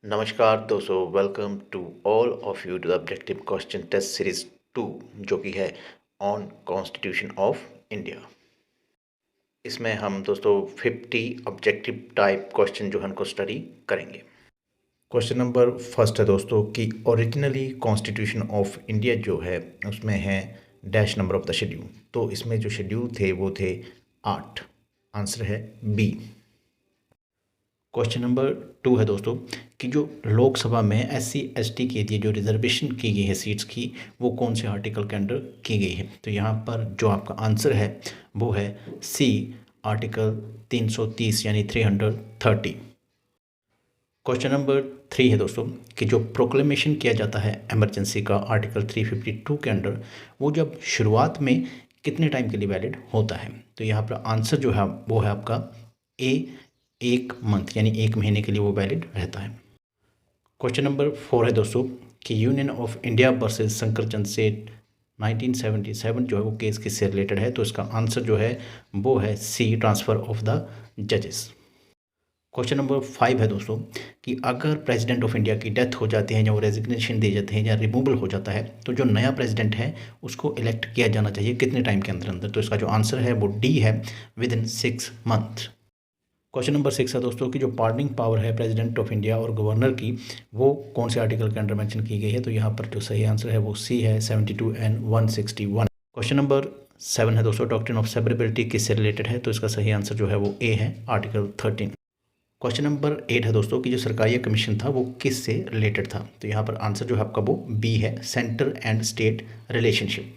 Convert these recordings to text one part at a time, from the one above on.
नमस्कार दोस्तों, welcome to all of you to the objective question test series 2 जो कि है ऑन कॉन्स्टिट्यूशन ऑफ इंडिया। इसमें हम दोस्तों 50 ऑब्जेक्टिव टाइप क्वेश्चन जो है उनको स्टडी करेंगे। क्वेश्चन नंबर फर्स्ट है दोस्तों कि ओरिजिनली कॉन्स्टिट्यूशन ऑफ इंडिया जो है उसमें है dash number of the schedule. तो इसमें जो शेड्यूल थे वो थे 8। आंसर है बी। क्वेश्चन नंबर 2 है दोस्तों कि जो लोकसभा में SC ST के लिए जो रिजर्वेशन की गई है सीट्स की, वो कौन से आर्टिकल के अंडर की गई है। तो यहाँ पर जो आपका आंसर है वो है सी, आर्टिकल 330 यानी 330। क्वेश्चन नंबर 3 है दोस्तों कि जो प्रोक्लेमेशन किया जाता है इमरजेंसी का आर्टिकल 352 के अंडर, वो जब शुरुआत में कितने टाइम के लिए वैलिड होता है। तो यहाँ पर आंसर जो है वो है आपका ए, 1 मंथ यानी 1 महीने के लिए वो वैलिड रहता है। क्वेश्चन नंबर 4 है दोस्तों कि यूनियन ऑफ इंडिया वर्सेस शंकरचंद सेठ 1977 जो है वो केस किससे रिलेटेड है। तो इसका आंसर जो है वो है सी, ट्रांसफ़र ऑफ द जजेस। क्वेश्चन नंबर 5 है दोस्तों कि अगर प्रेसिडेंट ऑफ इंडिया की डेथ हो जाती है या वो रेजिग्नेशन दे जाते हैं या रिमूवल हो जाता है, तो जो नया प्रेसिडेंट है उसको इलेक्ट किया जाना चाहिए कितने टाइम के अंदर अंदर। तो इसका जो आंसर है वो डी है, with in 6 month. Question number 6 है दोस्तों कि जो पार्डनिंग पावर है प्रेसिडेंट ऑफ इंडिया और गवर्नर की, वो कौन से आर्टिकल के अंडर मेंशन की गई है। तो यहाँ पर जो सही आंसर है वो सी है, 72 एंड 161। क्वेश्चन नंबर 7 है दोस्तों, डॉक्ट्रिन ऑफ सेवरेबिलिटी किससे रिलेटेड है। तो इसका सही आंसर जो है वो ए है, आर्टिकल 13। क्वेश्चन नंबर 8 है दोस्तों कि जो सरकारी कमीशन था वो किस से रिलेटेड था। तो यहाँ पर आंसर जो है आपका वो बी है, centre and state relationship.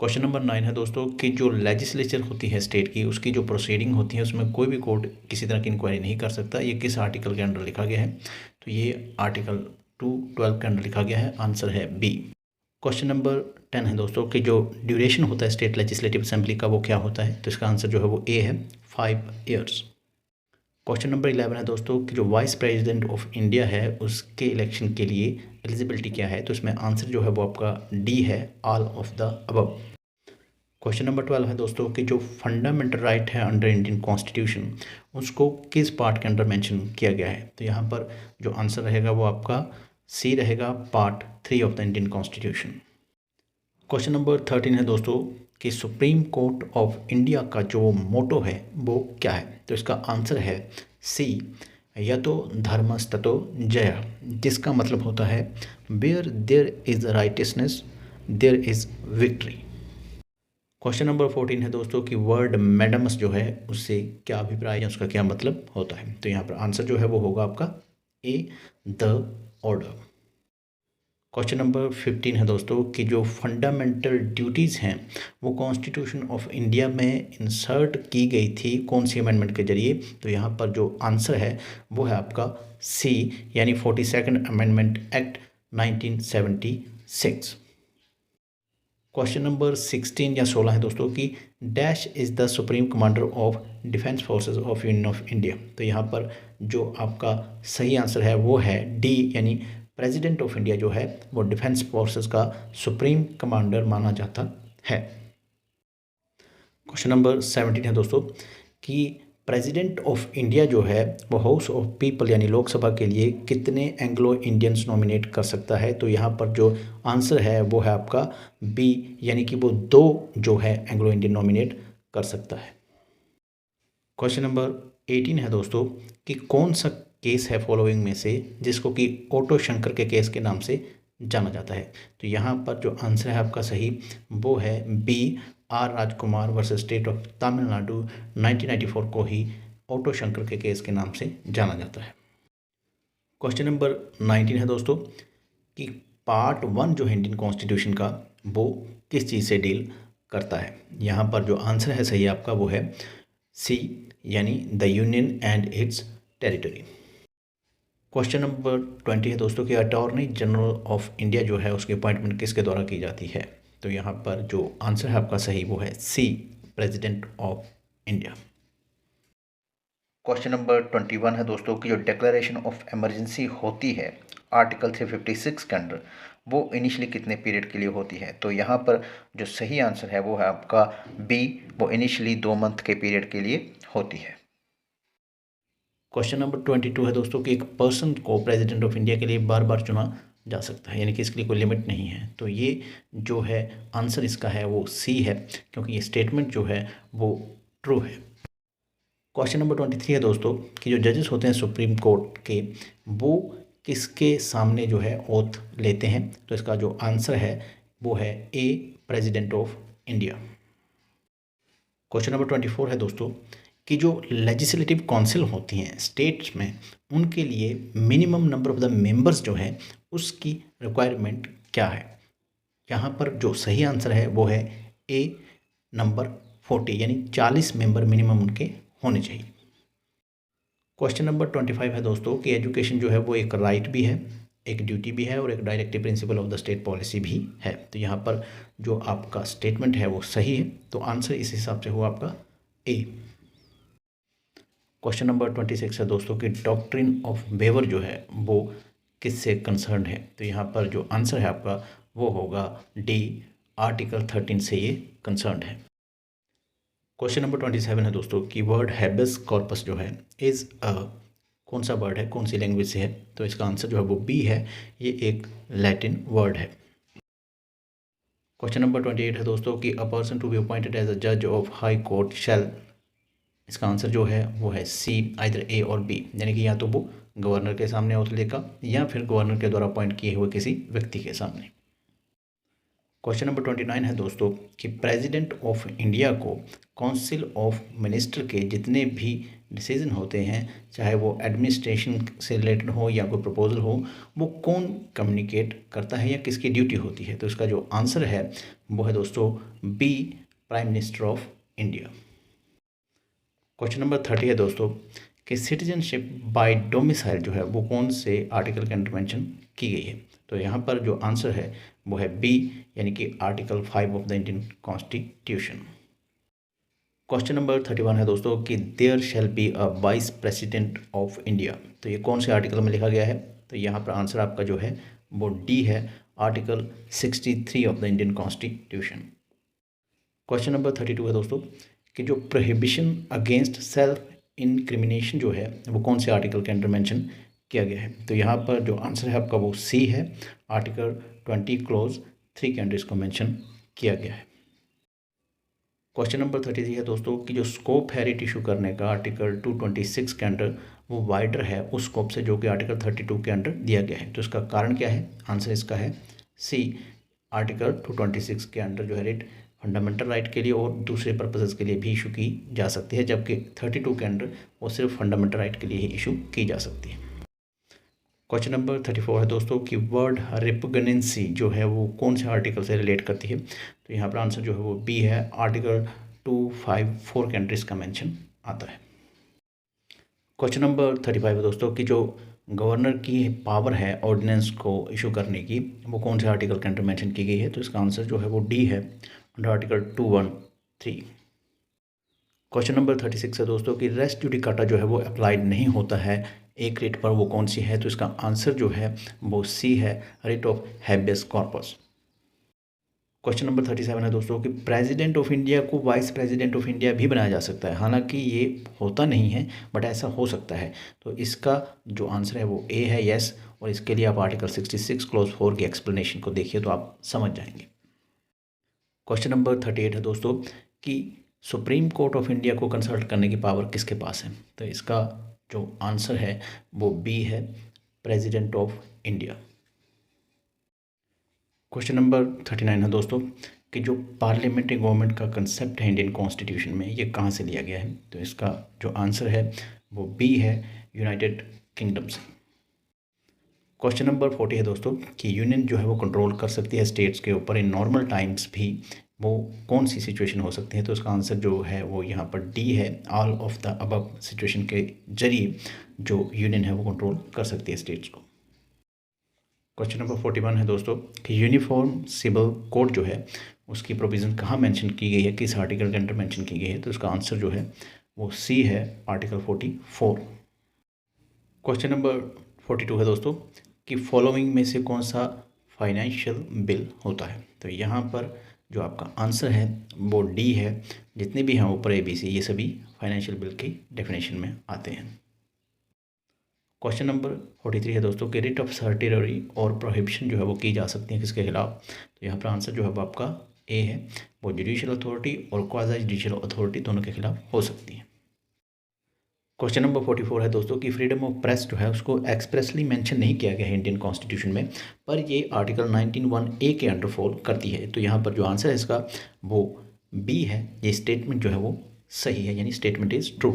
Question number 9 है दोस्तों कि जो लेजिस्लेचर होती है स्टेट की, उसकी जो प्रोसीडिंग होती है उसमें कोई भी कोर्ट किसी तरह की इंक्वायरी नहीं कर सकता। ये किस आर्टिकल के अंडर लिखा गया है। तो ये आर्टिकल 212 के अंडर लिखा गया है। आंसर है बी। क्वेश्चन नंबर 10 है दोस्तों कि जो ड्यूरेशन होता है स्टेट लेजिस्लेटिव असेंबली का वो क्या होता है। तो इसका आंसर जो है वो ए है, 5 ईयर्स। क्वेश्चन नंबर 11 है दोस्तों कि जो वाइस प्रेसिडेंट ऑफ इंडिया है उसके इलेक्शन के लिए एलिजिबिलिटी क्या है। तो इसमें आंसर जो है वो आपका डी है, all of the above. Question number 12 है दोस्तों कि जो फंडामेंटल राइट है अंडर इंडियन कॉन्स्टिट्यूशन, उसको किस पार्ट के अंडर मेंशन किया गया है। तो यहाँ पर जो आंसर रहेगा वो आपका सी रहेगा, part 3 of the Indian constitution. Question number 13 है दोस्तों कि सुप्रीम कोर्ट ऑफ इंडिया का जो मोटो है वो क्या है। तो इसका आंसर है सी, यतो धर्मस्ततो जय, जिसका मतलब होता है where there is righteousness there is victory. Question number 14 है दोस्तों कि वर्ड मैडमस जो है उससे क्या अभिप्राय है, उसका क्या मतलब होता है। तो यहाँ पर आंसर जो है वो होगा आपका ए, द ऑर्डर। क्वेश्चन नंबर 15 है दोस्तों कि जो फंडामेंटल ड्यूटीज़ हैं वो कॉन्स्टिट्यूशन ऑफ इंडिया में इंसर्ट की गई थी कौन सी अमेंडमेंट के जरिए। तो यहाँ पर जो आंसर है वो है आपका सी, यानी 42nd amendment act 1976। Question number 16 या 16 है दोस्तों कि dash is the supreme commander of defence forces of union of India. तो यहाँ पर जो आपका सही आंसर है वो है डी, यानी प्रेसिडेंट ऑफ इंडिया जो है वो डिफेंस फोर्सेस का सुप्रीम कमांडर माना जाता है। क्वेश्चन नंबर 17 है दोस्तों कि प्रेसिडेंट ऑफ इंडिया जो है वो हाउस ऑफ पीपल यानी लोकसभा के लिए कितने एंग्लो इंडियंस नॉमिनेट कर सकता है। तो यहाँ पर जो आंसर है वो है आपका बी, यानी कि वो 2 जो है एंग्लो इंडियन नॉमिनेट कर सकता है। क्वेश्चन नंबर 18 है दोस्तों कि कौन सा केस है फॉलोइंग में से जिसको कि ओटो शंकर के केस के नाम से जाना जाता है। तो यहाँ पर जो आंसर है आपका सही वो है B, R Rajkumar versus state of Tamil Nadu 1994 को ही ओटो शंकर के केस के नाम से जाना जाता है। क्वेश्चन नंबर 19 है दोस्तों कि पार्ट 1 जो है इंडियन कॉन्स्टिट्यूशन का वो किस चीज़ से डील करता है। यहाँ पर जो आंसर है सही आपका वो है सी, यानी the union and it's territory. Question number 20 है दोस्तों कि अटॉर्नी जनरल ऑफ इंडिया जो है उसकी अपॉइंटमेंट किसके द्वारा की जाती है। तो यहाँ पर जो आंसर है आपका सही वो है C, president of India. Question number 21 है दोस्तों कि जो डिक्लेरेशन ऑफ इमरजेंसी होती है आर्टिकल 356 के अंडर, वो इनिशियली कितने पीरियड के लिए होती है। तो यहाँ पर जो सही आंसर है वो है आपका बी, वो इनिशियली 2 मंथ के पीरियड के लिए होती है। क्वेश्चन नंबर 22 है दोस्तों कि एक पर्सन को प्रेसिडेंट ऑफ इंडिया के लिए बार बार चुना जा सकता है, यानी कि इसके लिए कोई लिमिट नहीं है। तो ये जो है आंसर इसका है वो सी है, क्योंकि ये स्टेटमेंट जो है वो ट्रू है। क्वेश्चन नंबर 23 है दोस्तों कि जो जजेस होते हैं सुप्रीम कोर्ट के, वो किसके सामने जो है ओथ लेते हैं। तो इसका जो आंसर है वो है A, president of India. Question number 24 है दोस्तों कि जो लेजिस्लेटिव काउंसिल होती हैं स्टेट्स में, उनके लिए minimum number of the members जो है उसकी रिक्वायरमेंट क्या है। यहाँ पर जो सही आंसर है वो है ए, नंबर 40, यानी 40 मेंबर मिनिमम उनके होने चाहिए। क्वेश्चन नंबर 25 है दोस्तों कि एजुकेशन जो है वो एक राइट भी है, एक ड्यूटी भी है और एक directive principle of the state policy भी है। तो यहाँ पर जो आपका स्टेटमेंट है वो सही है, तो आंसर इस हिसाब से हुआ आपका ए। क्वेश्चन नंबर 26 है दोस्तों कि डॉक्ट्रिन ऑफ वेवर जो है वो किससे कंसर्न है। तो यहाँ पर जो आंसर है आपका वो होगा डी, आर्टिकल 13 से ये कंसर्न है। क्वेश्चन नंबर 27 है दोस्तों कि वर्ड हैबेस कॉर्पस जो है इज़ कौन सा वर्ड है, कौन सी लैंग्वेज से है। तो इसका आंसर जो है वो बी है, ये एक लैटिन वर्ड है। क्वेश्चन नंबर 28 है दोस्तों कि a person to be appointed as a जज ऑफ हाई कोर्ट शैल, इसका आंसर जो है वो है सी, आइदर ए और बी, यानी कि या तो वो गवर्नर के सामने ओथ लेगा या फिर गवर्नर के द्वारा अपॉइंट किए हुए किसी व्यक्ति के सामने। क्वेश्चन नंबर 29 है दोस्तों कि प्रेसिडेंट ऑफ इंडिया को काउंसिल ऑफ मिनिस्टर के जितने भी डिसीजन होते हैं, चाहे वो एडमिनिस्ट्रेशन से रिलेटेड हो या कोई प्रपोजल हो, वो कौन कम्युनिकेट करता है या किसकी ड्यूटी होती है। तो इसका जो आंसर है वो है दोस्तों B, prime minister of India. Question number 30 है दोस्तों कि सिटीजनशिप बाय डोमिसाइल जो है वो कौन से आर्टिकल के अंडर मेंशन की गई है। तो यहाँ पर जो आंसर है वो है बी, यानी कि article 5 of the Indian constitution. Question number 31 है दोस्तों कि there shall be a vice president of India. तो ये कौन से आर्टिकल में लिखा गया है। तो यहाँ पर आंसर आपका जो है वो डी है, article 63 of the Indian constitution. Question number 32 है दोस्तों कि जो प्रोहिबिशन अगेंस्ट सेल्फ इनक्रिमिनेशन जो है वो कौन से आर्टिकल के अंडर मेंशन किया गया है। तो यहाँ पर जो आंसर है आपका वो सी है, आर्टिकल 20 क्लॉज 3 के अंडर इसको मेंशन किया गया है। क्वेश्चन नंबर 33 है दोस्तों कि जो स्कोप है रिट इशू करने का आर्टिकल 226 के अंडर वो वाइडर है उस स्कोप से जो कि आर्टिकल 32 के अंडर दिया गया है। तो इसका कारण क्या है, आंसर इसका है सी, आर्टिकल 226 के अंडर जो है रिट फंडामेंटल राइट के लिए और दूसरे पर्पसेस के लिए भी इशू की जा सकती है, जबकि 32 के अंडर वो सिर्फ फंडामेंटल राइट के लिए ही इशू की जा सकती है। क्वेश्चन नंबर 34 है दोस्तों कि वर्ड रिपगनेंसी जो है वो कौन से आर्टिकल से रिलेट करती है। तो यहाँ पर आंसर जो है वो बी है, आर्टिकल 254 के अंडर इसका मेंशन आता है। क्वेश्चन नंबर 35 है दोस्तों कि जो गवर्नर की पावर है ऑर्डिनेंस को इशू करने की, वो कौन से आर्टिकल के अंडर मेंशन की गई है। तो इसका आंसर जो है वो डी है, अंडर आर्टिकल 213। क्वेश्चन नंबर 36 है दोस्तों कि रेस्ट जुडिकाटा जो है वो अप्लाइड नहीं होता है एक रिट पर, वो कौन सी है। तो इसका आंसर जो है वो सी है, writ of habeas corpus. Question number 37 है दोस्तों कि प्रेसिडेंट ऑफ इंडिया को वाइस प्रेसिडेंट ऑफ इंडिया भी बनाया जा सकता है, हालांकि ये होता नहीं है बट ऐसा हो सकता है। तो इसका जो आंसर है वो ए है, यस, और इसके लिए आप आर्टिकल 66 क्लॉज 4 की एक्सप्लेनेशन को देखिए तो आप समझ जाएंगे। क्वेश्चन नंबर 38 है दोस्तों कि सुप्रीम कोर्ट ऑफ इंडिया को कंसल्ट करने की पावर किसके पास है। तो इसका जो आंसर है वो बी है, president of India. Question number 39 है दोस्तों कि जो पार्लियामेंट्री गवर्नमेंट का कंसेप्ट है इंडियन कॉन्स्टिट्यूशन में, ये कहाँ से लिया गया है। तो इसका जो आंसर है वो बी है, यूनाइटेड किंगडम से। क्वेश्चन नंबर 40 है दोस्तों कि यूनियन जो है वो कंट्रोल कर सकती है स्टेट्स के ऊपर इन नॉर्मल टाइम्स भी, वो कौन सी सिचुएशन हो सकती है। तो इसका आंसर जो है वो यहाँ पर डी है, all of the above situation के जरिए जो यूनियन है वो कंट्रोल कर सकती है स्टेट्स को। क्वेश्चन नंबर 41 है दोस्तों कि यूनिफॉर्म सिविल कोड जो है उसकी प्रोविज़न कहाँ मेंशन की गई है, किस आर्टिकल के अंडर मेंशन की गई है। तो इसका आंसर जो है वो सी है, आर्टिकल 44। क्वेश्चन नंबर 42 है दोस्तों कि फॉलोइंग में से कौन सा फाइनेंशियल बिल होता है। तो यहाँ पर जो आपका आंसर है वो डी है, जितने भी हैं ऊपर ABC ये सभी फाइनेंशियल बिल की डेफिनेशन में आते हैं। क्वेश्चन नंबर 43 है दोस्तों कि रिट ऑफ सर्टिलरी और प्रोहिबिशन जो है वो की जा सकती है किसके खिलाफ। तो यहाँ पर आंसर जो है वो आपका ए है, वो जुडिशियल अथॉरिटी और क्वाज़ी जुडिशियल अथॉरिटी दोनों के खिलाफ हो सकती है। क्वेश्चन नंबर 44 है दोस्तों कि फ्रीडम ऑफ प्रेस जो है उसको एक्सप्रेसली मेंशन नहीं किया गया है इंडियन कॉन्स्टिट्यूशन में, पर ये आर्टिकल 19(1)(a) के अंडर फॉल करती है। तो यहाँ पर जो आंसर है इसका वो बी है, ये स्टेटमेंट जो है वो सही है, यानी statement is true.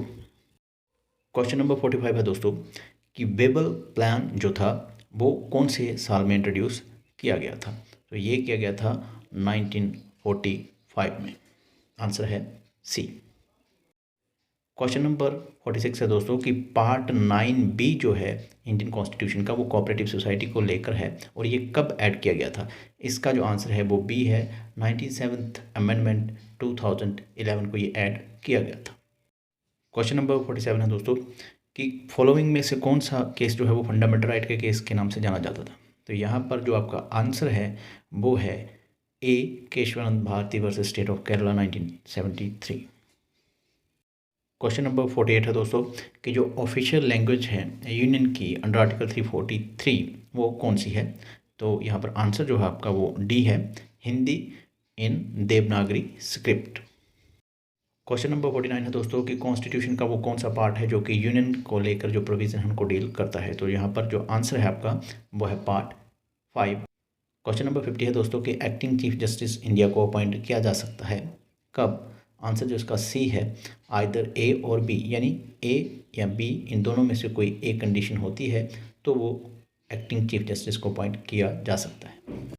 Question number 45 है दोस्तों कि वेबल प्लान जो था वो कौन से साल में इंट्रोड्यूस किया गया था। तो ये किया गया था 1945 में, आंसर है सी। क्वेश्चन नंबर 46 है दोस्तों कि पार्ट 9B जो है इंडियन कॉन्स्टिट्यूशन का वो कोऑपरेटिव सोसाइटी को लेकर है और ये कब ऐड किया गया था। इसका जो आंसर है वो बी है, 97th अमेंडमेंट 2011 को ये ऐड किया गया था। क्वेश्चन नंबर 47 है दोस्तों कि फॉलोइंग में से कौन सा केस जो है वो फंडामेंटल राइट के केस के नाम से जाना जाता था। तो यहाँ पर जो आपका आंसर है वो है A, Keshavananda Bharati versus state of Kerala 1973। Question number 48 है दोस्तों कि जो ऑफिशियल लैंग्वेज है यूनियन की अंडर आर्टिकल 343 वो कौन सी है। तो यहाँ पर आंसर जो है आपका वो डी है, हिंदी इन देवनागरी स्क्रिप्ट। क्वेश्चन नंबर 49 है दोस्तों कि कॉन्स्टिट्यूशन का वो कौन सा पार्ट है जो कि यूनियन को लेकर जो प्रोविजन हमको डील करता है। तो यहाँ पर जो आंसर है आपका वो है पार्ट 5। क्वेश्चन नंबर 50 है दोस्तों कि एक्टिंग चीफ जस्टिस इंडिया को अपॉइंट किया जा सकता है कब। आंसर जो इसका सी है, आइदर ए और बी, यानी ए या बी इन दोनों में से कोई एक कंडीशन होती है तो वो एक्टिंग चीफ जस्टिस को अपॉइंट किया जा सकता है।